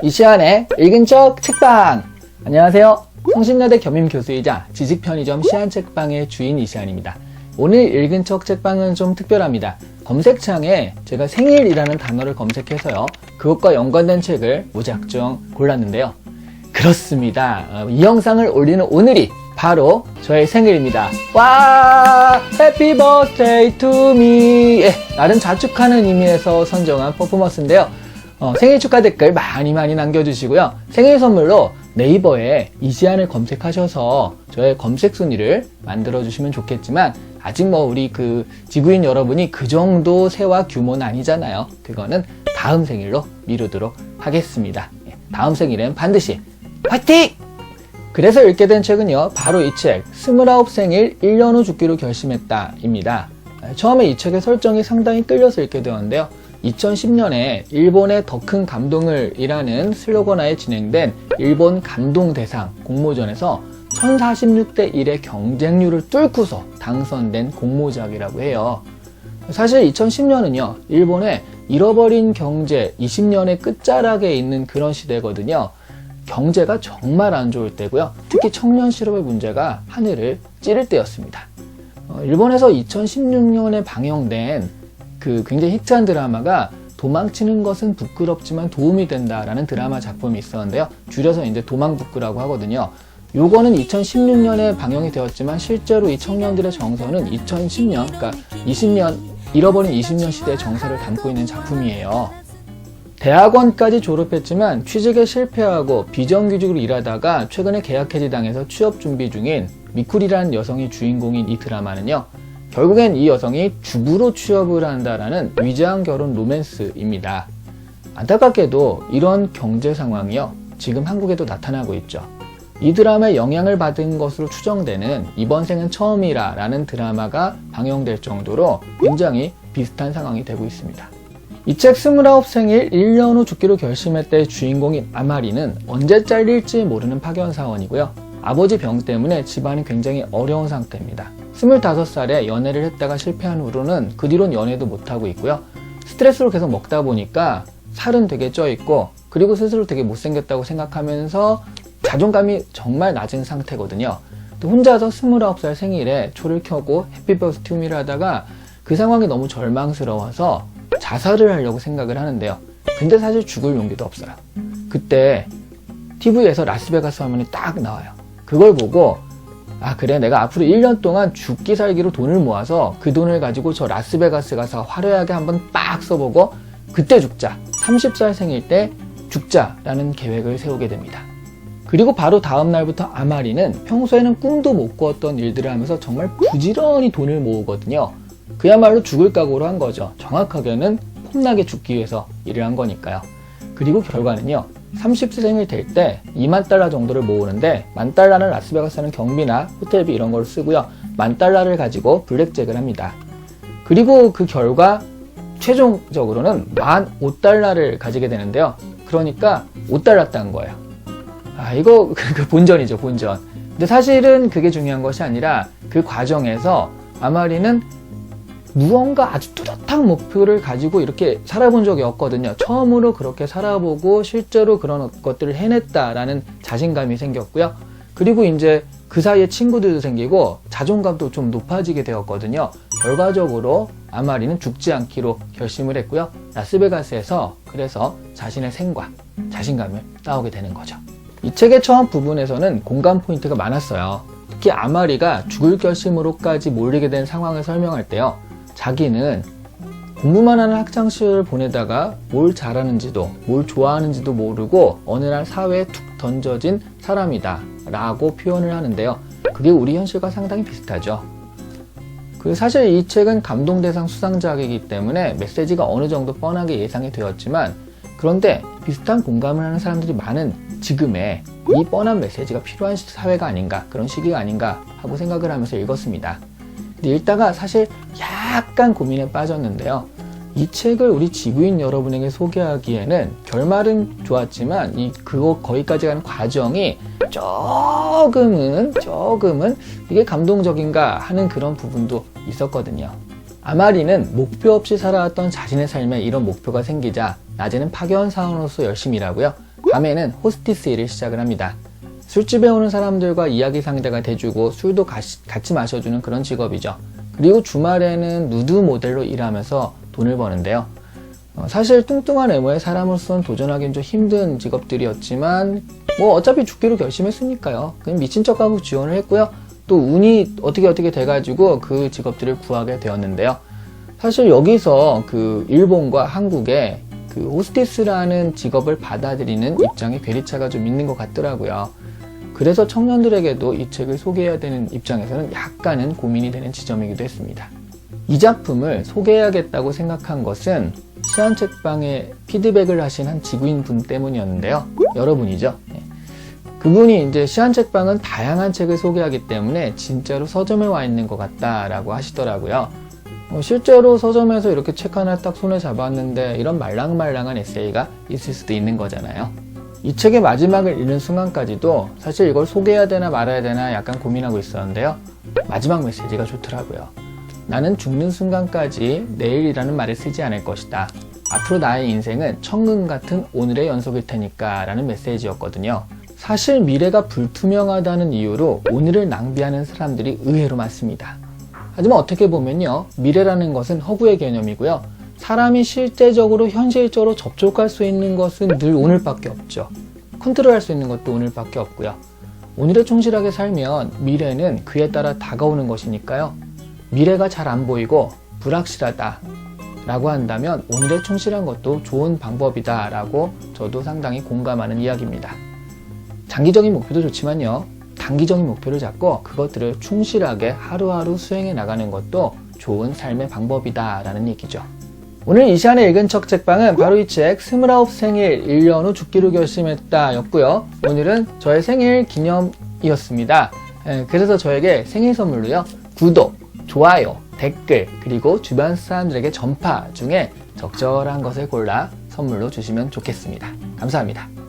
이시안의 읽은 척 책방! 안녕하세요. 성신여대 겸임교수이자 지식편의점 시안책방의 주인 이시안입니다. 오늘 읽은 척 책방은 좀 특별합니다. 검색창에 제가 생일이라는 단어를 검색해서요, 그것과 연관된 책을 무작정 골랐는데요. 그렇습니다. 이 영상을 올리는 오늘이 바로 저의 생일입니다. 와! 해피 버스데이 투 미! 나름 자축하는 의미에서 선정한 퍼포먼스인데요. 생일 축하 댓글 많이 남겨주시고요. 생일 선물로 네이버에 이시안을 검색하셔서 저의 검색 순위를 만들어주시면 좋겠지만, 아직 우리 지구인 여러분이 그 정도 세와 규모는 아니잖아요. 그거는 다음 생일로 미루도록 하겠습니다. 다음 생일엔 반드시 화이팅! 그래서 읽게 된 책은요, 바로 이 책, 29생일 1년 후 죽기로 결심했다 입니다. 처음에 이 책의 설정이 상당히 끌려서 읽게 되었는데요. 2010년에 일본의 더 큰 감동을 이라는 슬로건 하에 진행된 일본 감동대상 공모전에서 1046대 1의 경쟁률을 뚫고서 당선된 공모작이라고 해요. 사실 2010년은요, 일본의 잃어버린 경제 20년의 끝자락에 있는 그런 시대거든요. 경제가 정말 안 좋을 때고요. 특히 청년 실업의 문제가 하늘을 찌를 때였습니다. 일본에서 2016년에 방영된 굉장히 히트한 드라마가 도망치는 것은 부끄럽지만 도움이 된다라는 드라마 작품이 있었는데요. 줄여서 이제 도망부끄라고 하거든요. 요거는 2016년에 방영이 되었지만 실제로 이 청년들의 정서는 2010년, 그러니까 20년, 잃어버린 20년 시대의 정서를 담고 있는 작품이에요. 대학원까지 졸업했지만 취직에 실패하고 비정규직으로 일하다가 최근에 계약 해지당해서 취업 준비 중인 미쿠리라는 여성이 주인공인 이 드라마는요, 결국엔 이 여성이 주부로 취업을 한다라는 위장 결혼 로맨스입니다. 안타깝게도 이런 경제 상황이요, 지금 한국에도 나타나고 있죠. 이 드라마에 영향을 받은 것으로 추정되는 이번 생은 처음이라 라는 드라마가 방영될 정도로 굉장히 비슷한 상황이 되고 있습니다. 이 책 29생일 1년 후 죽기로 결심했다의 주인공인 아마리는 언제 잘릴지 모르는 파견사원이고요. 아버지 병 때문에 집안이 굉장히 어려운 상태입니다. 25살에 연애를 했다가 실패한 후로는 그 뒤로는 연애도 못하고 있고요. 스트레스로 계속 먹다 보니까 살은 되게 쪄있고, 그리고 스스로 되게 못생겼다고 생각하면서 자존감이 정말 낮은 상태거든요. 또 혼자서 29살 생일에 초를 켜고 해피 버스데이 투 미를 하다가 그 상황이 너무 절망스러워서 자살을 하려고 생각을 하는데요. 근데 사실 죽을 용기도 없어요. 그때 TV에서 라스베가스 화면이 딱 나와요. 그걸 보고, 아 그래, 내가 앞으로 1년 동안 죽기 살기로 돈을 모아서 그 돈을 가지고 저 라스베가스 가서 화려하게 한번 빡 써보고 그때 죽자, 30살 생일 때 죽자라는 계획을 세우게 됩니다. 그리고 바로 다음 날부터 아마리는 평소에는 꿈도 못 꾸었던 일들을 하면서 정말 부지런히 돈을 모으거든요. 그야말로 죽을 각오로 한 거죠. 정확하게는 폼나게 죽기 위해서 일을 한 거니까요. 그리고 결과는요, 30세 생일 될 때 2만 달러 정도를 모으는데, 1만 달러는 라스베가스 사는 경비나 호텔비 이런 걸 쓰고요, 1만 달러를 가지고 블랙잭을 합니다. 그리고 그 결과 최종적으로는 15달러를 가지게 되는데요. 그러니까 5달러 딴 거예요. 이거 본전이죠, 본전. 근데 사실은 그게 중요한 것이 아니라 그 과정에서 아마리는 무언가 아주 뚜렷한 목표를 가지고 이렇게 살아본 적이 없거든요. 처음으로 그렇게 살아보고 실제로 그런 것들을 해냈다라는 자신감이 생겼고요. 그리고 이제 그 사이에 친구들도 생기고 자존감도 좀 높아지게 되었거든요. 결과적으로 아마리는 죽지 않기로 결심을 했고요. 라스베가스에서 그래서 자신의 생과 자신감을 따오게 되는 거죠. 이 책의 처음 부분에서는 공감 포인트가 많았어요. 특히 아마리가 죽을 결심으로까지 몰리게 된 상황을 설명할 때요, 자기는 공부만 하는 학창시절을 보내다가 뭘 잘하는지도 뭘 좋아하는지도 모르고 어느 날 사회에 툭 던져진 사람이다 라고 표현을 하는데요. 그게 우리 현실과 상당히 비슷하죠. 사실 이 책은 감동대상 수상작이기 때문에 메시지가 어느 정도 뻔하게 예상이 되었지만, 그런데 비슷한 공감을 하는 사람들이 많은 지금에 이 뻔한 메시지가 필요한 사회가 아닌가, 그런 시기가 아닌가 하고 생각을 하면서 읽었습니다. 근데 읽다가 사실 약간 고민에 빠졌는데요. 이 책을 우리 지구인 여러분에게 소개하기에는 결말은 좋았지만 거기까지 가는 과정이 조금은 이게 감동적인가 하는 그런 부분도 있었거든요. 아마리는 목표 없이 살아왔던 자신의 삶에 이런 목표가 생기자 낮에는 파견 사원으로서 열심히 일하고요. 밤에는 호스티스 일을 시작을 합니다. 술집에 오는 사람들과 이야기 상대가 돼주고 술도 같이 마셔주는 그런 직업이죠. 그리고 주말에는 누드 모델로 일하면서 돈을 버는데요. 사실 뚱뚱한 외모의 사람으로서는 도전하기는 좀 힘든 직업들이었지만 뭐 어차피 죽기로 결심했으니까요. 그냥 미친 척하고 지원을 했고요. 또 운이 어떻게 돼가지고 그 직업들을 구하게 되었는데요. 사실 여기서 그 일본과 한국의 그 호스티스라는 직업을 받아들이는 입장의 괴리차가 좀 있는 것 같더라고요. 그래서 청년들에게도 이 책을 소개해야 되는 입장에서는 약간은 고민이 되는 지점이기도 했습니다. 이 작품을 소개해야겠다고 생각한 것은 시안책방에 피드백을 하신 한 지구인 분 때문이었는데요. 여러분이죠. 그분이 이제 시안책방은 다양한 책을 소개하기 때문에 진짜로 서점에 와 있는 것 같다라고 하시더라고요. 실제로 서점에서 이렇게 책 하나 딱 손에 잡았는데 이런 말랑말랑한 에세이가 있을 수도 있는 거잖아요. 이 책의 마지막을 읽는 순간까지도 사실 이걸 소개해야 되나 말아야 되나 약간 고민하고 있었는데요. 마지막 메시지가 좋더라고요. 나는 죽는 순간까지 내일이라는 말을 쓰지 않을 것이다. 앞으로 나의 인생은 천금 같은 오늘의 연속일 테니까 라는 메시지였거든요. 사실 미래가 불투명하다는 이유로 오늘을 낭비하는 사람들이 의외로 많습니다. 하지만 어떻게 보면요, 미래라는 것은 허구의 개념이고요. 사람이 실제적으로 현실적으로 접촉할 수 있는 것은 늘 오늘밖에 없죠. 컨트롤할 수 있는 것도 오늘밖에 없고요. 오늘에 충실하게 살면 미래는 그에 따라 다가오는 것이니까요. 미래가 잘 안 보이고 불확실하다 라고 한다면 오늘에 충실한 것도 좋은 방법이다 라고 저도 상당히 공감하는 이야기입니다. 장기적인 목표도 좋지만요, 단기적인 목표를 잡고 그것들을 충실하게 하루하루 수행해 나가는 것도 좋은 삶의 방법이다 라는 얘기죠. 오늘 이시안의 읽은 척 책방은 바로 이 책 29 생일 1년 후 죽기로 결심했다 였고요. 오늘은 저의 생일 기념이었습니다. 그래서 저에게 생일 선물로요, 구독, 좋아요, 댓글, 그리고 주변 사람들에게 전파 중에 적절한 것을 골라 선물로 주시면 좋겠습니다. 감사합니다.